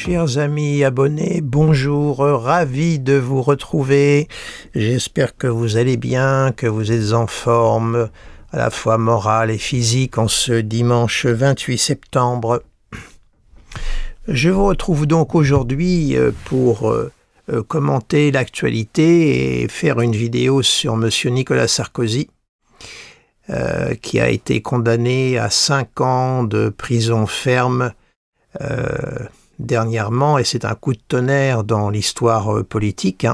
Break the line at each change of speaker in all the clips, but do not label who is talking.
Chers amis abonnés, bonjour, ravi de vous retrouver. J'espère que vous allez bien, que vous êtes en forme, à la fois morale et physique, en ce dimanche 28 septembre. Je vous retrouve donc aujourd'hui pour commenter l'actualité et faire une vidéo sur M. Nicolas Sarkozy, qui a été condamné à 5 ans de prison ferme dernièrement, et c'est un coup de tonnerre dans l'histoire politique,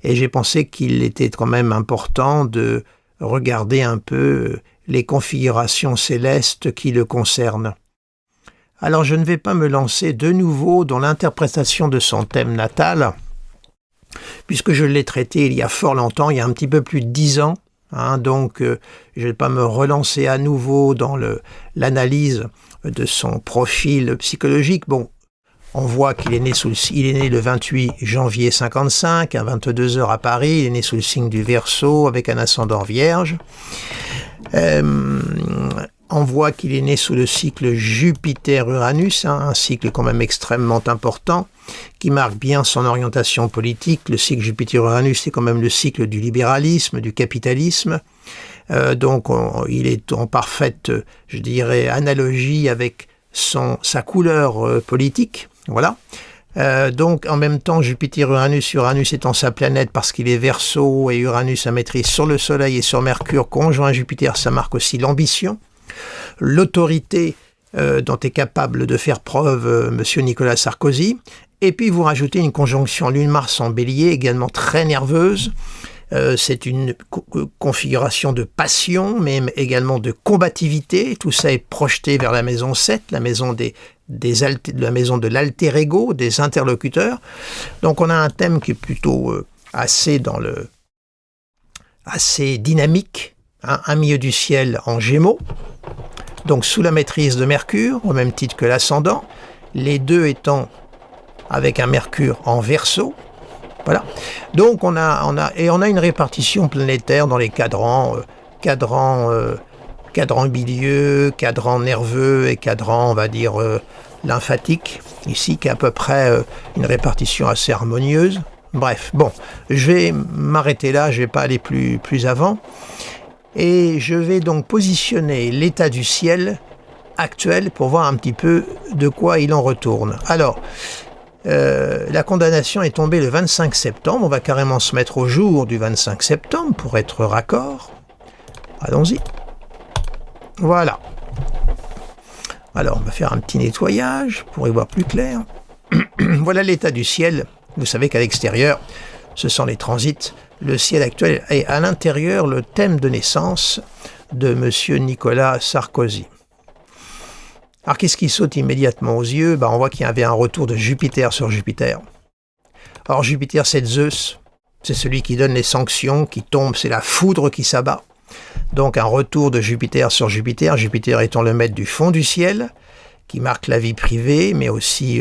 et j'ai pensé qu'il était quand même important de regarder un peu les configurations célestes qui le concernent. Alors je ne vais pas me lancer de nouveau dans l'interprétation de son thème natal, puisque je l'ai traité il y a fort longtemps, il y a un petit peu plus de 10 ans, donc je ne vais pas me relancer à nouveau dans l'analyse de son profil psychologique. Bon, on voit qu'il est né le 28 janvier 55, à 22 heures à Paris. Il est né sous le signe du Verseau, avec un ascendant vierge. On voit qu'il est né sous le cycle Jupiter-Uranus, un cycle quand même extrêmement important, qui marque bien son orientation politique. Le cycle Jupiter-Uranus, c'est quand même le cycle du libéralisme, du capitalisme. Donc il est en parfaite, je dirais, analogie avec sa couleur politique. Voilà. Donc en même temps, Jupiter-Uranus, Uranus étant sa planète parce qu'il est Verseau et Uranus a maîtrise sur le Soleil et sur Mercure, conjoint à Jupiter, ça marque aussi l'ambition, l'autorité dont est capable de faire preuve M. Nicolas Sarkozy. Et puis vous rajoutez une conjonction Lune-Mars en Bélier, également très nerveuse. C'est une configuration de passion, mais également de combativité. Tout ça est projeté vers la maison 7, la maison la maison de l'alter ego, des interlocuteurs. Donc on a un thème qui est plutôt assez dynamique, un milieu du ciel en Gémeaux, donc sous la maîtrise de Mercure, au même titre que l'ascendant, les deux étant avec un Mercure en Verseau. Voilà. Donc on a une répartition planétaire dans les cadrans, cadran bilieux, cadran nerveux et cadran, on va dire, lymphatique, ici, qui est à peu près une répartition assez harmonieuse. Bref, bon, je vais m'arrêter là, je ne vais pas aller plus avant. Et je vais donc positionner l'état du ciel actuel pour voir un petit peu de quoi il en retourne. Alors, la condamnation est tombée le 25 septembre. On va carrément se mettre au jour du 25 septembre pour être raccord. Allons-y. Voilà. Alors, on va faire un petit nettoyage pour y voir plus clair. Voilà l'état du ciel. Vous savez qu'à l'extérieur, ce sont les transits. Le ciel actuel est à l'intérieur le thème de naissance de M. Nicolas Sarkozy. Alors, qu'est-ce qui saute immédiatement aux yeux ? On voit qu'il y avait un retour de Jupiter sur Jupiter. Or, Jupiter, c'est Zeus. C'est celui qui donne les sanctions, qui tombe, c'est la foudre qui s'abat. Donc, un retour de Jupiter sur Jupiter, Jupiter étant le maître du fond du ciel, qui marque la vie privée, mais aussi,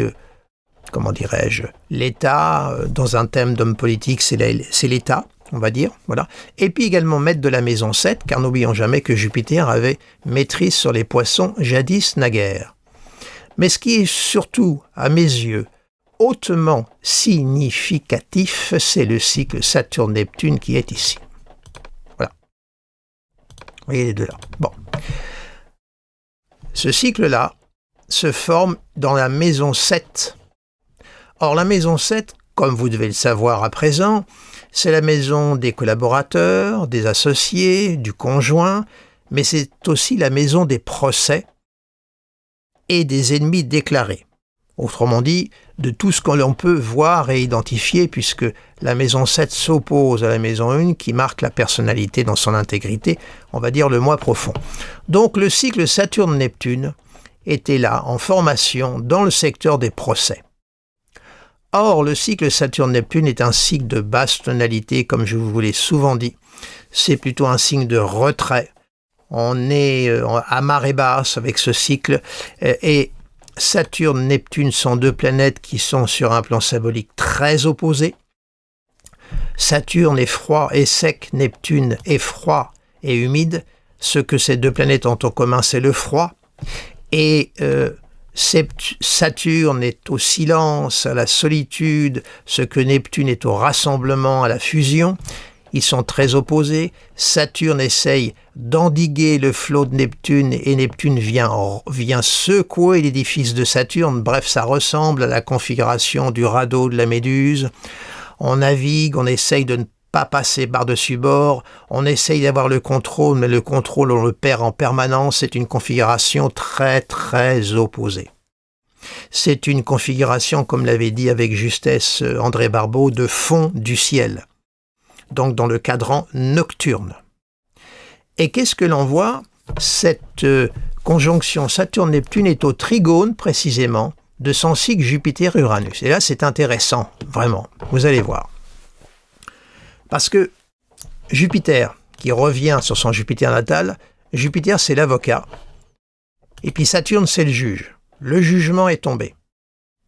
l'État. Dans un thème d'homme politique, c'est l'État, on va dire. Voilà. Et puis également maître de la maison 7, car n'oublions jamais que Jupiter avait maîtrise sur les poissons jadis naguère. Mais ce qui est surtout, à mes yeux, hautement significatif, c'est le cycle Saturne-Neptune qui est ici. Voilà. Vous voyez les deux là. Bon. Ce cycle-là se forme dans la maison 7. Or, la maison 7, comme vous devez le savoir à présent, c'est la maison des collaborateurs, des associés, du conjoint, mais c'est aussi la maison des procès et des ennemis déclarés. Autrement dit, de tout ce que l'on peut voir et identifier, puisque la maison 7 s'oppose à la maison 1 qui marque la personnalité dans son intégrité, on va dire le moi profond. Donc le cycle Saturne-Neptune était là, en formation, dans le secteur des procès. Or, le cycle Saturne-Neptune est un cycle de basse tonalité, comme je vous l'ai souvent dit. C'est plutôt un signe de retrait. On est à marée basse avec ce cycle. Et Saturne, Neptune sont deux planètes qui sont sur un plan symbolique très opposé. Saturne est froid et sec, Neptune est froid et humide. Ce que ces deux planètes ont en commun, c'est le froid. Et Saturne est au silence, à la solitude, ce que Neptune est au rassemblement, à la fusion. Ils sont très opposés. Saturne essaye d'endiguer le flot de Neptune et Neptune vient secouer l'édifice de Saturne. Bref, ça ressemble à la configuration du radeau de la Méduse. On navigue, on essaye de ne pas passer par-dessus bord, on essaye d'avoir le contrôle, mais le contrôle, on le perd en permanence. C'est une configuration très, très opposée. C'est une configuration, comme l'avait dit avec justesse André Barbeau, de fond du ciel. Donc dans le cadran nocturne. Et qu'est-ce que l'on voit? Cette conjonction Saturne-Neptune est au trigone, précisément, de son cycle Jupiter-Uranus. Et là, c'est intéressant, vraiment. Vous allez voir. Parce que Jupiter, qui revient sur son Jupiter natal, Jupiter, c'est l'avocat. Et puis Saturne, c'est le juge. Le jugement est tombé.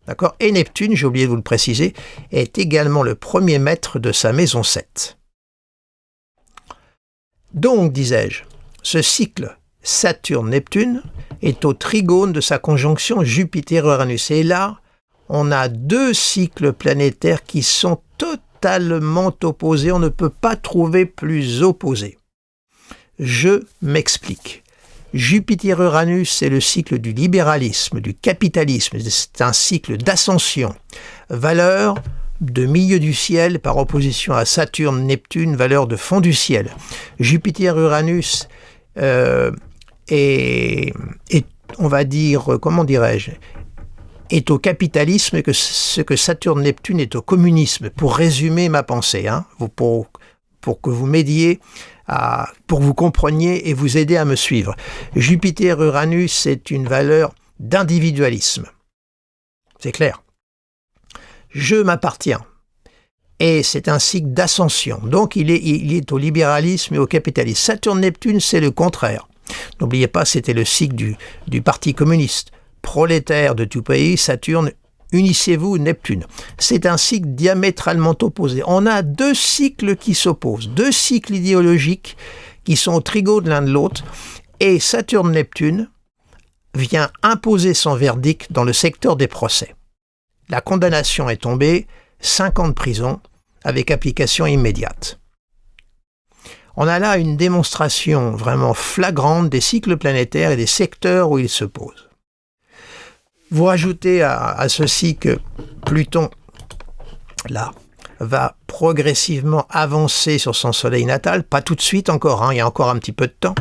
D'accord? Et Neptune, j'ai oublié de vous le préciser, est également le premier maître de sa maison 7. Donc, disais-je, ce cycle Saturne-Neptune est au trigone de sa conjonction Jupiter-Uranus. Et là, on a deux cycles planétaires qui sont totalement opposés. On ne peut pas trouver plus opposés. Je m'explique. Jupiter-Uranus, c'est le cycle du libéralisme, du capitalisme. C'est un cycle d'ascension. Valeur de milieu du ciel par opposition à Saturne-Neptune, valeur de fond du ciel. Jupiter-Uranus est, on va dire, comment dirais-je, est au capitalisme que ce que Saturne-Neptune est au communisme, pour résumer ma pensée, hein, pour que vous m'aidiez, pour que vous compreniez et vous aider à me suivre. Jupiter-Uranus, c'est une valeur d'individualisme. C'est clair. Je m'appartiens. Et c'est un cycle d'ascension. Donc il est au libéralisme et au capitalisme. Saturne-Neptune, c'est le contraire. N'oubliez pas, c'était le cycle du Parti communiste. Prolétaire de tout pays, Saturne, unissez-vous, Neptune. C'est un cycle diamétralement opposé. On a deux cycles qui s'opposent, deux cycles idéologiques qui sont au trigone l'un de l'autre. Et Saturne-Neptune vient imposer son verdict dans le secteur des procès. La condamnation est tombée, 5 ans de prison, avec application immédiate. On a là une démonstration vraiment flagrante des cycles planétaires et des secteurs où ils se posent. Vous rajoutez à ceci que Pluton, là, va progressivement avancer sur son soleil natal, pas tout de suite encore, hein, il y a encore un petit peu de temps.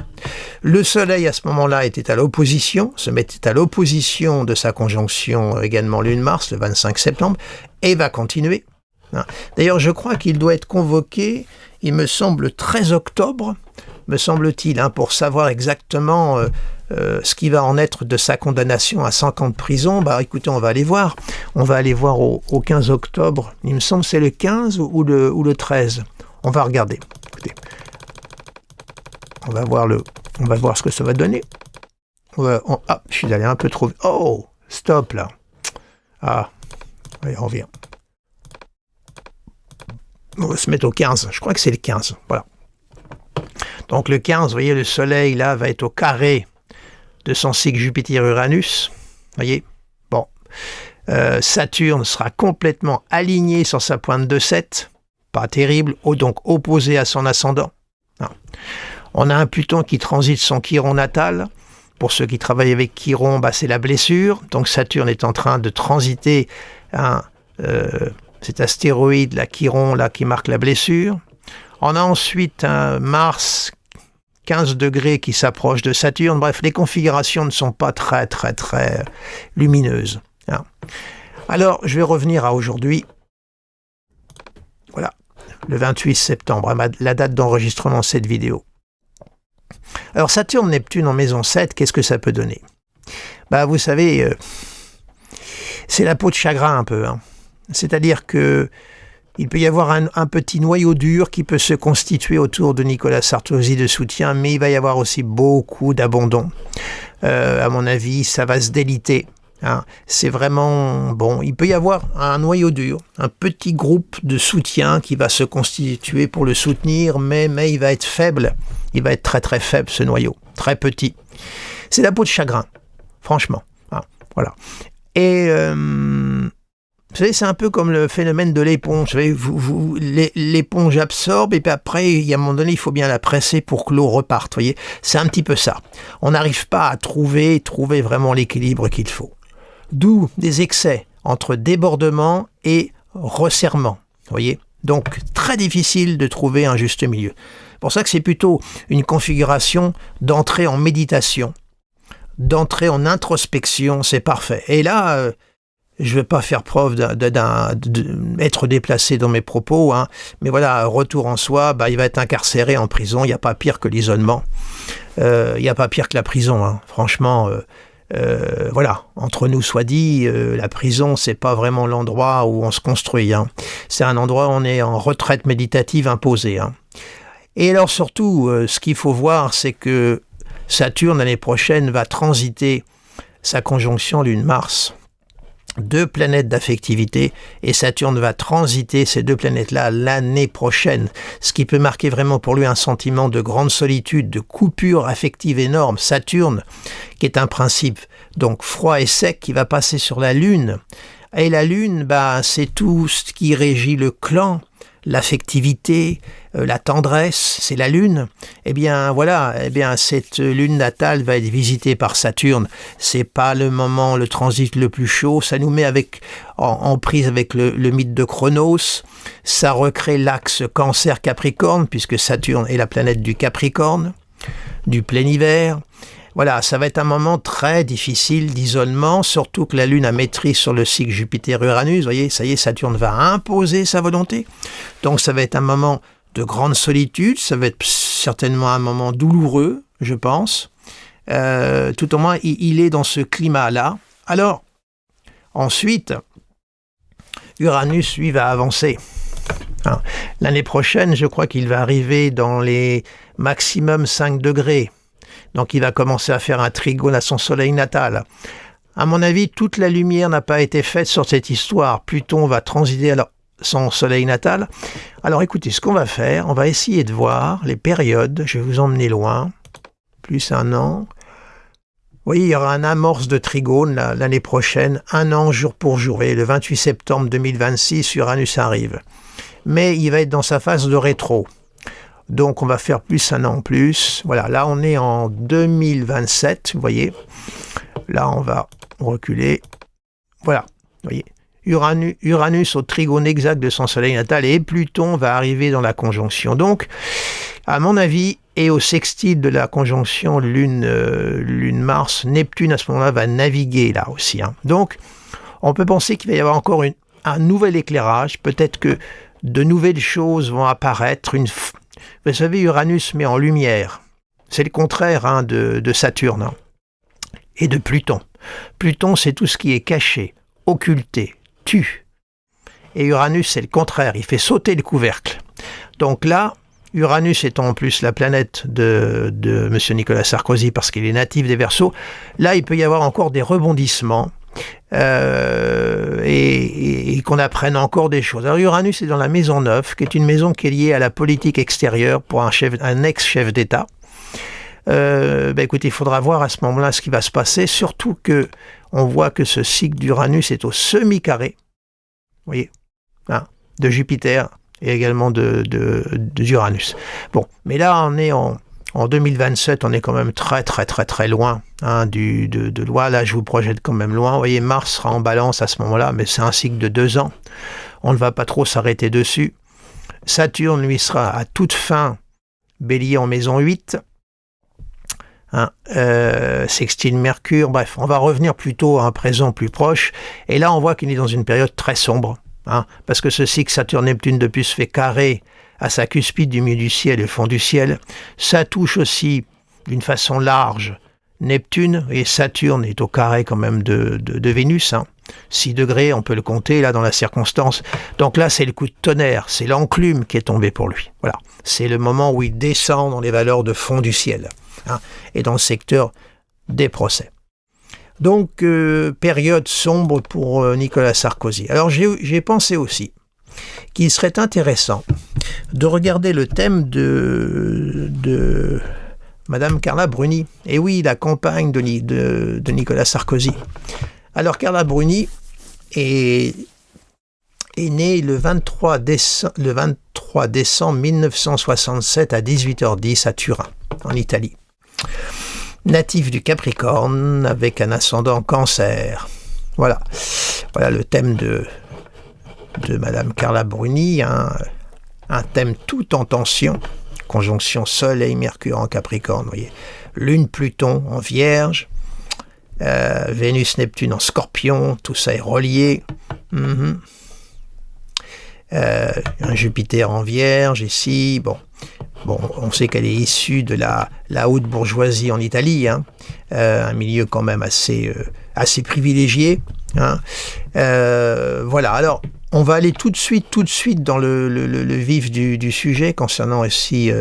Le soleil à ce moment-là était à l'opposition, se mettait à l'opposition de sa conjonction également Lune-Mars le 25 septembre, et va continuer. D'ailleurs, je crois qu'il doit être convoqué, il me semble, 13 octobre, me semble-t-il, hein, pour savoir exactement ce qui va en être de sa condamnation à 5 ans de prison. Bah écoutez, on va aller voir. On va aller voir au 15 octobre. Il me semble que c'est le 15 ou le 13. On va regarder. Écoutez. On va voir ce que ça va donner. Je suis allé un peu trop vite. Oh, stop là. Ah, allez, on revient. On va se mettre au 15. Je crois que c'est le 15. Voilà. Donc le 15, vous voyez, le soleil là va être au carré de son cycle Jupiter-Uranus. Vous voyez? Bon. Saturne sera complètement aligné sur sa pointe de 7. Pas terrible. Donc opposé à son ascendant. Non. On a un Pluton qui transite son Chiron natal. Pour ceux qui travaillent avec Chiron, c'est la blessure. Donc Saturne est en train de transiter cet astéroïde, la Chiron, là, qui marque la blessure. On a ensuite un Mars 15 degrés qui s'approche de Saturne. Bref, les configurations ne sont pas très, très, très lumineuses. Hein. Alors, je vais revenir à aujourd'hui. Voilà, le 28 septembre, la date d'enregistrement de cette vidéo. Alors, Saturne-Neptune en maison 7, qu'est-ce que ça peut donner? Vous savez, c'est la peau de chagrin un peu. Hein. C'est-à-dire que il peut y avoir un petit noyau dur qui peut se constituer autour de Nicolas Sarkozy de soutien, mais il va y avoir aussi beaucoup d'abandon. À mon avis, ça va se déliter. Hein. C'est vraiment bon. Il peut y avoir un noyau dur, un petit groupe de soutien qui va se constituer pour le soutenir, mais il va être faible. Il va être très très faible, ce noyau, très petit. C'est la peau de chagrin, franchement. Hein. Voilà. Et vous savez, c'est un peu comme le phénomène de l'éponge. Vous savez, l'éponge absorbe et puis après, il y a un moment donné, il faut bien la presser pour que l'eau reparte. Vous voyez, c'est un petit peu ça. On n'arrive pas à trouver vraiment l'équilibre qu'il faut. D'où des excès entre débordement et resserrement. Vous voyez, donc très difficile de trouver un juste milieu. C'est pour ça que c'est plutôt une configuration d'entrée en méditation, d'entrée en introspection, c'est parfait. Et là, je ne vais pas faire preuve d'être déplacé dans mes propos, hein, mais voilà, retour en soi, il va être incarcéré en prison, il n'y a pas pire que l'isolement, il n'y a pas pire que la prison, hein. Franchement, voilà, entre nous soit dit, la prison, c'est pas vraiment l'endroit où on se construit, hein. C'est un endroit où on est en retraite méditative imposée, hein. Et alors surtout, ce qu'il faut voir, c'est que Saturne, l'année prochaine, va transiter sa conjonction Lune-Mars. 2 planètes d'affectivité, et Saturne va transiter ces 2 planètes-là l'année prochaine, ce qui peut marquer vraiment pour lui un sentiment de grande solitude, de coupure affective énorme. Saturne, qui est un principe donc froid et sec, qui va passer sur la Lune. Et la Lune, c'est tout ce qui régit le clan, l'affectivité, la tendresse, c'est la Lune. Cette Lune natale va être visitée par Saturne. C'est pas le transit le plus chaud. Ça nous met en prise avec le mythe de Chronos. Ça recrée l'axe Cancer-Capricorne, puisque Saturne est la planète du Capricorne, du plein hiver. Voilà, ça va être un moment très difficile d'isolement, surtout que la Lune a maîtrise sur le cycle Jupiter-Uranus. Vous voyez, ça y est, Saturne va imposer sa volonté. Donc ça va être un moment de grande solitude, ça va être certainement un moment douloureux, je pense. Tout au moins, il est dans ce climat-là. Alors, ensuite, Uranus, lui, va avancer. Hein. L'année prochaine, je crois qu'il va arriver dans les maximum 5 degrés. Donc il va commencer à faire un trigone à son soleil natal. À mon avis, toute la lumière n'a pas été faite sur cette histoire. Pluton va transiter à son soleil natal. Alors écoutez, ce qu'on va faire, on va essayer de voir les périodes. Je vais vous emmener loin, plus 1 an. Vous voyez, il y aura un amorce de trigone l'année prochaine, 1 an jour pour jour. Et le 28 septembre 2026, Uranus arrive. Mais il va être dans sa phase de rétro. Donc on va faire plus 1 an en plus. Voilà, là on est en 2027, vous voyez. Là on va reculer. Voilà, vous voyez. Uranus au trigone exact de son soleil natal et Pluton va arriver dans la conjonction. Donc, à mon avis, et au sextile de la conjonction Lune-Mars, Neptune à ce moment-là va naviguer là aussi, hein. Donc, on peut penser qu'il va y avoir encore un nouvel éclairage. Peut-être que de nouvelles choses vont apparaître. Vous savez, Uranus met en lumière. C'est le contraire, hein, de Saturne, hein, et de Pluton. Pluton, c'est tout ce qui est caché, occulté, tue. Et Uranus, c'est le contraire. Il fait sauter le couvercle. Donc là, Uranus étant en plus la planète de M. Nicolas Sarkozy, parce qu'il est natif des Verseaux, là, il peut y avoir encore des rebondissements. Et qu'on apprenne encore des choses. Alors Uranus est dans la maison 9, qui est une maison qui est liée à la politique extérieure pour un ex-chef d'État. Écoutez, il faudra voir à ce moment-là ce qui va se passer, surtout que on voit que ce cycle d'Uranus est au semi-carré, vous voyez, hein, de Jupiter et également d'Uranus. Bon, mais là on est en 2027, on est quand même très très très très loin, hein, de loi. Là, je vous projette quand même loin. Vous voyez, Mars sera en balance à ce moment-là, mais c'est un cycle de 2 ans. On ne va pas trop s'arrêter dessus. Saturne, lui, sera à toute fin Bélier en maison 8. Hein, sextile Mercure. Bref, on va revenir plutôt à un présent plus proche. Et là, on voit qu'il est dans une période très sombre. Hein, parce que ce cycle Saturne-Neptune depuis se fait carré à sa cuspide du milieu du ciel et le fond du ciel. Ça touche aussi d'une façon large Neptune, et Saturne est au carré quand même de Vénus. Hein. 6 degrés, on peut le compter là dans la circonstance. Donc là, c'est le coup de tonnerre, c'est l'enclume qui est tombé pour lui. Voilà, c'est le moment où il descend dans les valeurs de fond du ciel, hein, et dans le secteur des procès. Donc, période sombre pour Nicolas Sarkozy. Alors, j'ai pensé aussi qu'il serait intéressant de regarder le thème de Madame Carla Bruni. Et oui, la compagne de Nicolas Sarkozy. Alors Carla Bruni est née le 23 décembre 1967 à 18h10 à Turin, en Italie. Natif du Capricorne avec un ascendant Cancer. Voilà le thème de Madame Carla Bruni, un thème tout en tension, conjonction Soleil-Mercure en Capricorne, vous voyez. Lune Pluton en Vierge, Vénus-Neptune en Scorpion, tout ça est relié. Un Jupiter en Vierge ici, bon, on sait qu'elle est issue de la haute bourgeoisie en Italie, un milieu quand même assez privilégié. Voilà, alors on va aller tout de suite dans le vif du sujet concernant ici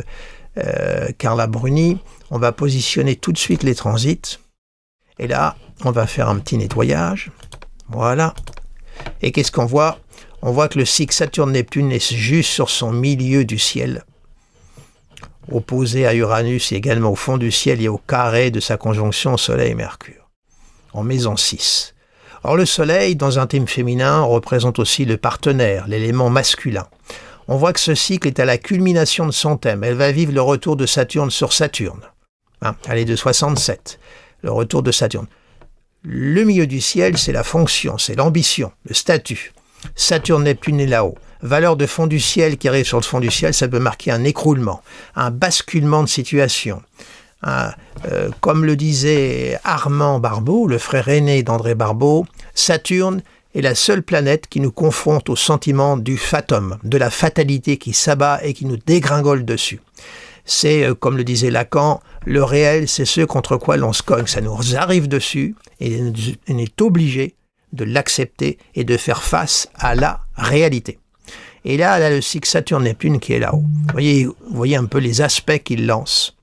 Carla Bruni. On va positionner tout de suite les transits. Et là, on va faire un petit nettoyage. Voilà. Et qu'est-ce qu'on voit ? On voit que le cycle Saturne-Neptune est juste sur son milieu du ciel, opposé à Uranus et également au fond du ciel et au carré de sa conjonction Soleil-Mercure, en maison 6. Or le Soleil, dans un thème féminin, représente aussi le partenaire, l'élément masculin. On voit que ce cycle est à la culmination de son thème. Elle va vivre le retour de Saturne sur Saturne. Elle est de 67, le retour de Saturne. Le milieu du ciel, c'est la fonction, c'est l'ambition, le statut. Saturne-Neptune est là-haut. Valeur de fond du ciel qui arrive sur le fond du ciel, ça peut marquer un écroulement, un basculement de situation. Comme le disait Armand Barbeau, le frère aîné d'André Barbeau, Saturne est la seule planète qui nous confronte au sentiment du fatum, de la fatalité qui s'abat et qui nous dégringole dessus. C'est, comme le disait Lacan, le réel, c'est ce contre quoi l'on se cogne. Ça nous arrive dessus et on est obligé de l'accepter et de faire face à la réalité. Et là, elle a le cycle Saturne-Neptune qui est là-haut. Vous voyez un peu les aspects qu'il lance.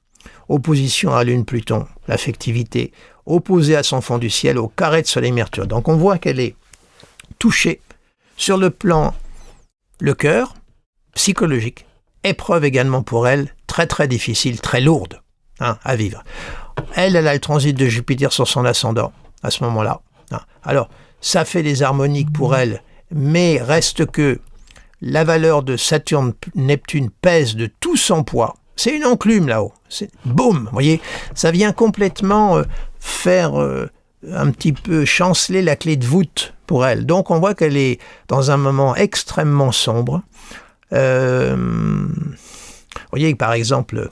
Opposition à Lune Pluton, l'affectivité, opposée à son fond du ciel, au carré de Soleil-Mercure. Donc on voit qu'elle est touchée sur le plan, le cœur, psychologique, épreuve également pour elle, très très difficile, très lourde à vivre. Elle a le transit de Jupiter sur son ascendant, à ce moment-là. Alors, ça fait des harmoniques pour elle, mais reste que la valeur de Saturne-Neptune pèse de tout son poids. C'est une enclume là-haut. C'est boum, vous voyez, ça vient complètement faire un petit peu chanceler la clé de voûte pour elle. Donc on voit qu'elle est dans un moment extrêmement sombre. Vous voyez, par exemple,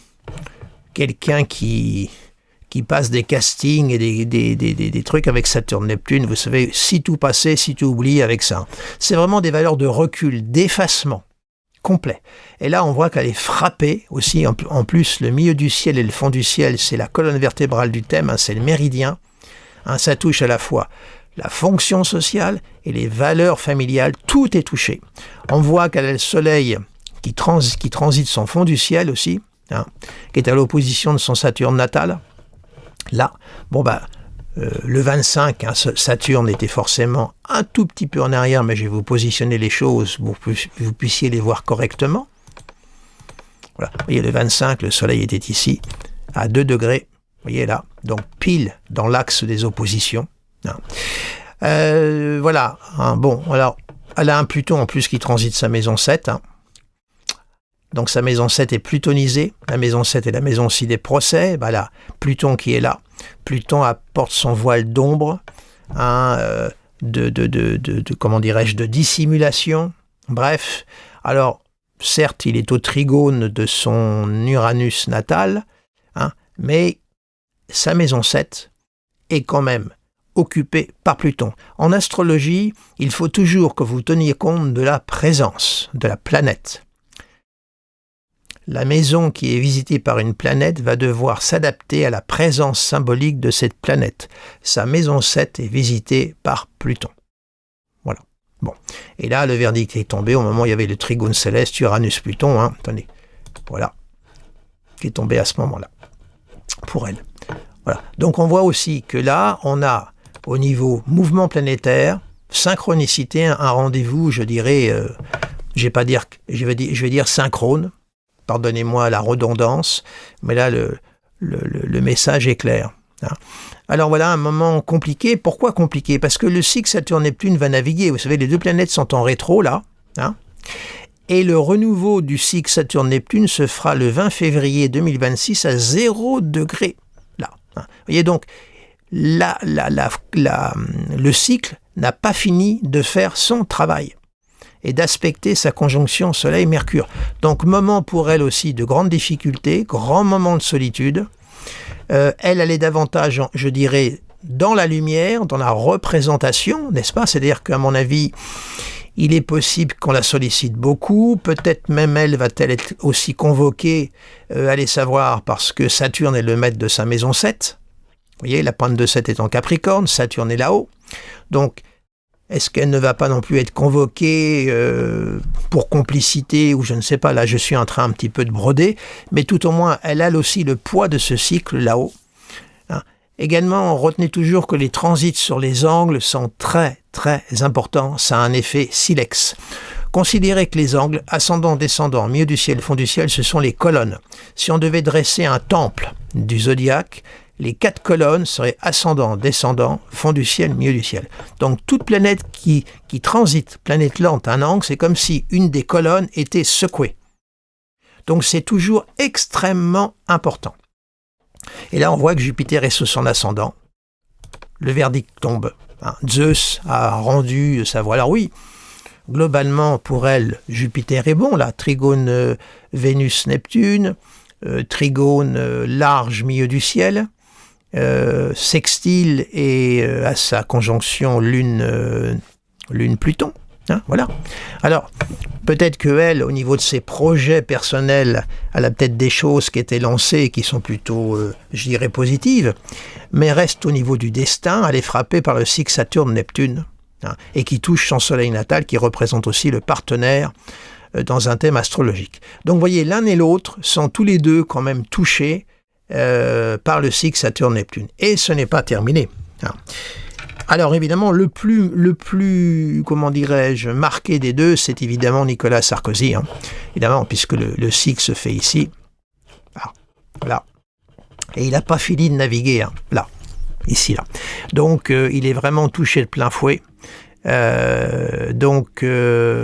quelqu'un qui passe des castings et des trucs avec Saturne-Neptune, vous savez, si tout passait, si tout oublié avec ça. C'est vraiment des valeurs de recul, d'effacement complet. Et là, on voit qu'elle est frappée aussi. En plus, le milieu du ciel et le fond du ciel, c'est la colonne vertébrale du thème, c'est le méridien. Ça touche à la fois la fonction sociale et les valeurs familiales. Tout est touché. On voit qu'elle a le soleil qui transite son fond du ciel aussi, qui est à l'opposition de son Saturne natal. Là, le 25, Saturne était forcément un tout petit peu en arrière, mais je vais vous positionner les choses pour que vous puissiez les voir correctement. Voilà. Vous voyez, le 25, le Soleil était ici, à 2 degrés. Vous voyez là, donc pile dans l'axe des oppositions. Voilà. Bon, alors, elle a un Pluton en plus qui transite sa maison 7. Donc sa maison 7 est plutonisée. La maison 7 est la maison aussi des procès. Là, Pluton qui est là. Pluton apporte son voile d'ombre, comment dirais-je, de dissimulation. Bref, alors, certes, il est au trigone de son Uranus natal, mais sa maison 7 est quand même occupée par Pluton. En astrologie, il faut toujours que vous teniez compte de la présence de la planète. La maison qui est visitée par une planète va devoir s'adapter à la présence symbolique de cette planète. Sa maison 7 est visitée par Pluton. Voilà. Bon. Et là, le verdict est tombé au moment où il y avait le trigone céleste Uranus-Pluton. Attendez. Voilà. Qui est tombé à ce moment-là. Pour elle. Voilà. Donc on voit aussi que là, on a au niveau mouvement planétaire, synchronicité, un rendez-vous, je dirais, je vais dire synchrone. Pardonnez-moi la redondance, mais là, le message est clair. Hein. Alors voilà un moment compliqué. Pourquoi compliqué? Parce que le cycle Saturne-Neptune va naviguer. Vous savez, les deux planètes sont en rétro là. Hein. Et le renouveau du cycle Saturne-Neptune se fera le 20 février 2026 à 0 degré. Là. Hein. Vous voyez donc, le cycle n'a pas fini de faire son travail et d'aspecter sa conjonction Soleil-Mercure. Donc moment pour elle aussi de grandes difficultés, grand moment de solitude. Elle est davantage, je dirais, dans la lumière, dans la représentation, n'est-ce pas? C'est-à-dire qu'à mon avis, il est possible qu'on la sollicite beaucoup, peut-être même elle va-t-elle être aussi convoquée, allez savoir, parce que Saturne est le maître de sa maison 7. Vous voyez, la pointe de 7 est en Capricorne, Saturne est là-haut. Donc, est-ce qu'elle ne va pas non plus être convoquée pour complicité ou je ne sais pas, là je suis en train un petit peu de broder, mais tout au moins elle a aussi le poids de ce cycle là-haut. Hein. Également, retenez toujours que les transits sur les angles sont très très importants, ça a un effet silex. Considérez que les angles, ascendant, descendant, milieu du ciel, fond du ciel, ce sont les colonnes. Si on devait dresser un temple du zodiaque, les 4 colonnes seraient ascendant, descendant, fond du ciel, milieu du ciel. Donc toute planète qui transite, planète lente, un angle, c'est comme si une des colonnes était secouée. Donc c'est toujours extrêmement important. Et là on voit que Jupiter est sous son ascendant. Le verdict tombe. Hein. Zeus a rendu sa voix. Alors oui, globalement pour elle, Jupiter est bon, là, trigone Vénus-Neptune, trigone large milieu du ciel, sextile et à sa conjonction Lune-Pluton. Hein, voilà. Alors, peut-être qu'elle, au niveau de ses projets personnels, elle a peut-être des choses qui étaient lancées et qui sont plutôt, je dirais, positives, mais reste au niveau du destin, elle est frappée par le cycle Saturne-Neptune, hein, et qui touche son soleil natal, qui représente aussi le partenaire dans un thème astrologique. Donc, vous voyez, l'un et l'autre sont tous les deux quand même touchés par le cycle Saturne-Neptune. Et ce n'est pas terminé. Hein. Alors évidemment, le plus, comment dirais-je, marqué des deux, c'est évidemment Nicolas Sarkozy. Hein. Évidemment, puisque le cycle se fait ici. Ah, là. Et il n'a pas fini de naviguer. Hein. Là. Ici, là. Donc, il est vraiment touché de plein fouet.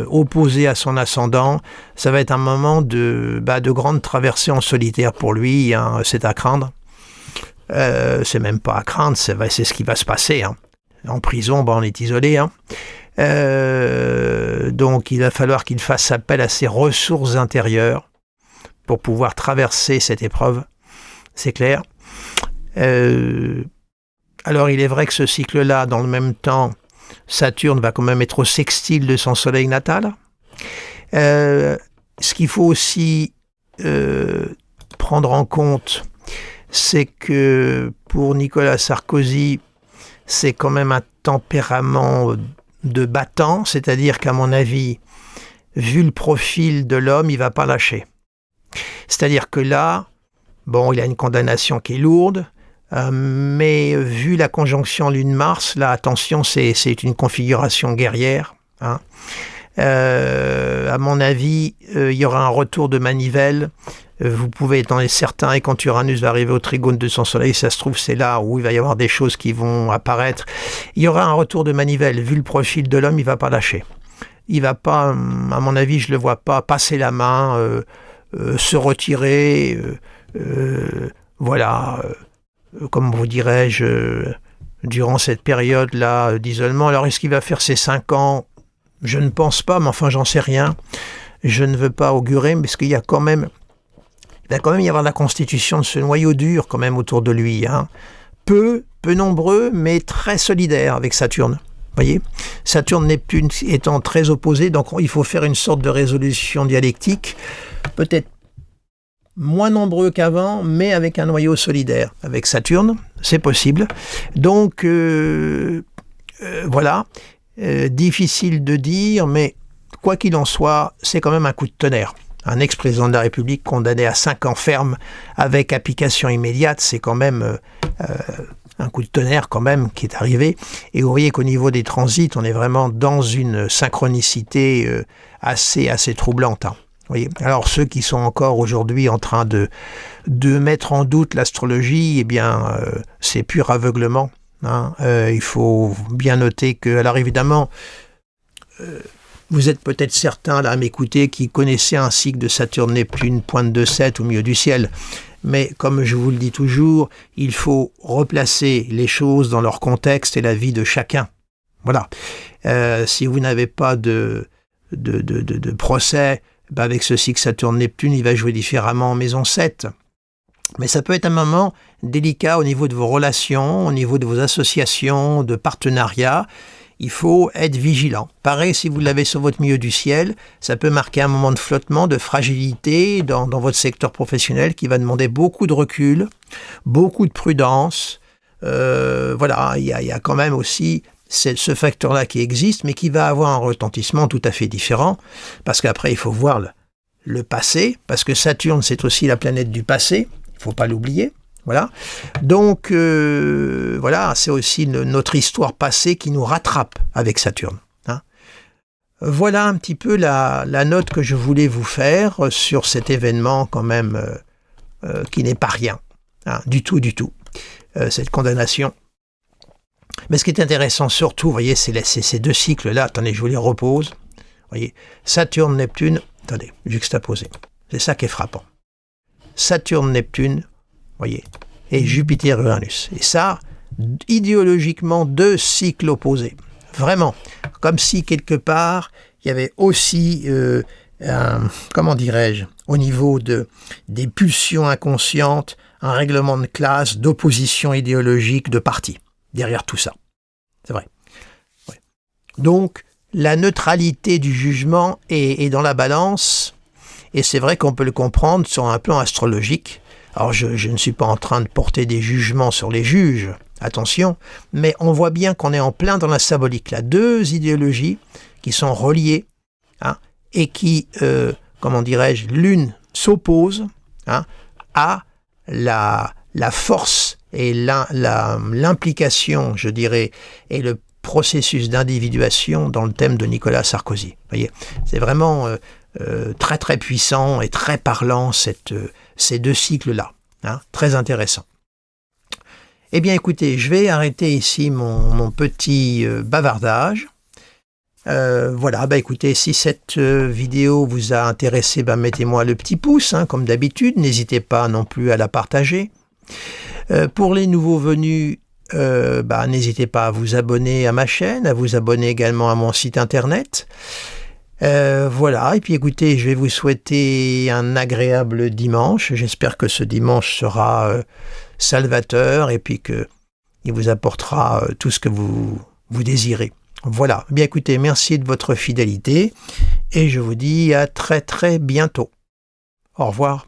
Opposé à son ascendant, ça va être un moment de grande traversée en solitaire pour lui, hein, c'est à craindre. C'est même pas à craindre, c'est ce qui va se passer. Hein. En prison, on est isolé. Hein. Donc il va falloir qu'il fasse appel à ses ressources intérieures pour pouvoir traverser cette épreuve, c'est clair. Alors il est vrai que ce cycle-là, dans le même temps, Saturne va quand même être au sextile de son soleil natal. Ce qu'il faut aussi prendre en compte, c'est que pour Nicolas Sarkozy, c'est quand même un tempérament de battant, c'est-à-dire qu'à mon avis, vu le profil de l'homme, il ne va pas lâcher. C'est-à-dire que là, il a une condamnation qui est lourde, mais vu la conjonction Lune-Mars, là, attention, c'est une configuration guerrière. Hein. À mon avis, il y aura un retour de manivelle. Vous pouvez être certain, et quand Uranus va arriver au trigone de son soleil, ça se trouve, c'est là où il va y avoir des choses qui vont apparaître. Il y aura un retour de manivelle. Vu le profil de l'homme, il ne va pas lâcher. Il ne va pas, à mon avis, je ne le vois pas, passer la main, se retirer, comme vous dirais-je, durant cette période-là d'isolement. Alors, est-ce qu'il va faire ses 5 ans? Je ne pense pas, mais enfin, j'en sais rien. Je ne veux pas augurer, parce qu'il y a quand même... Il va quand même y avoir la constitution de ce noyau dur quand même autour de lui. Hein. Peu nombreux, mais très solidaire avec Saturne. Voyez, Saturne-Neptune étant très opposés, donc il faut faire une sorte de résolution dialectique, peut-être moins nombreux qu'avant, mais avec un noyau solidaire. Avec Saturne, c'est possible. Donc, voilà, difficile de dire, mais quoi qu'il en soit, c'est quand même un coup de tonnerre. Un ex-président de la République condamné à 5 ans ferme avec application immédiate, c'est quand même un coup de tonnerre quand même qui est arrivé. Et vous voyez qu'au niveau des transits, on est vraiment dans une synchronicité assez troublante. Hein. Voyez. Alors ceux qui sont encore aujourd'hui en train de mettre en doute l'astrologie, eh bien c'est pur aveuglement. Hein. Il faut bien noter que, alors évidemment, vous êtes peut-être certains là à m'écouter qui connaissaient un cycle de Saturne-Neptune, pointe de 7 au milieu du ciel. Mais comme je vous le dis toujours, il faut replacer les choses dans leur contexte et la vie de chacun. Voilà. Si vous n'avez pas de procès, avec ce cycle Saturne-Neptune, il va jouer différemment en maison 7. Mais ça peut être un moment délicat au niveau de vos relations, au niveau de vos associations, de partenariats. Il faut être vigilant. Pareil, si vous l'avez sur votre milieu du ciel, ça peut marquer un moment de flottement, de fragilité dans votre secteur professionnel qui va demander beaucoup de recul, beaucoup de prudence. Voilà, il y a quand même aussi ce facteur-là qui existe, mais qui va avoir un retentissement tout à fait différent, parce qu'après, il faut voir le passé, parce que Saturne, c'est aussi la planète du passé, il ne faut pas l'oublier. Voilà. Donc, voilà, c'est aussi notre histoire passée qui nous rattrape avec Saturne. Hein. Voilà un petit peu la note que je voulais vous faire sur cet événement quand même qui n'est pas rien. Hein, du tout. Cette condamnation. Mais ce qui est intéressant surtout, vous voyez, c'est ces deux cycles-là. Attendez, je vous les repose. Vous voyez, Saturne-Neptune, attendez, juxtaposé. C'est ça qui est frappant. Saturne-Neptune, voyez, et Jupiter-Uranus. Et ça, idéologiquement, deux cycles opposés. Vraiment, comme si quelque part, il y avait aussi, comment dirais-je, au niveau des pulsions inconscientes, un règlement de classe, d'opposition idéologique, de parti, derrière tout ça. C'est vrai. Ouais. Donc, la neutralité du jugement est dans la balance, et c'est vrai qu'on peut le comprendre sur un plan astrologique. Alors, je ne suis pas en train de porter des jugements sur les juges, attention, mais on voit bien qu'on est en plein dans la symbolique. Là, deux idéologies qui sont reliées, hein, et qui, comment dirais-je, l'une s'oppose, hein, à la force et l'implication, je dirais, et le processus d'individuation dans le thème de Nicolas Sarkozy. Vous voyez, c'est vraiment très très puissant et très parlant ces deux cycles-là, hein, très intéressant. Eh bien écoutez, je vais arrêter ici mon petit bavardage. Voilà, écoutez, si cette vidéo vous a intéressé, mettez-moi le petit pouce, hein, comme d'habitude, n'hésitez pas non plus à la partager. Pour les nouveaux venus, n'hésitez pas à vous abonner à ma chaîne, à vous abonner également à mon site internet. Voilà, et puis écoutez, je vais vous souhaiter un agréable dimanche. J'espère que ce dimanche sera salvateur et puis qu'il vous apportera tout ce que vous désirez. Voilà, bien écoutez, merci de votre fidélité et je vous dis à très très bientôt. Au revoir.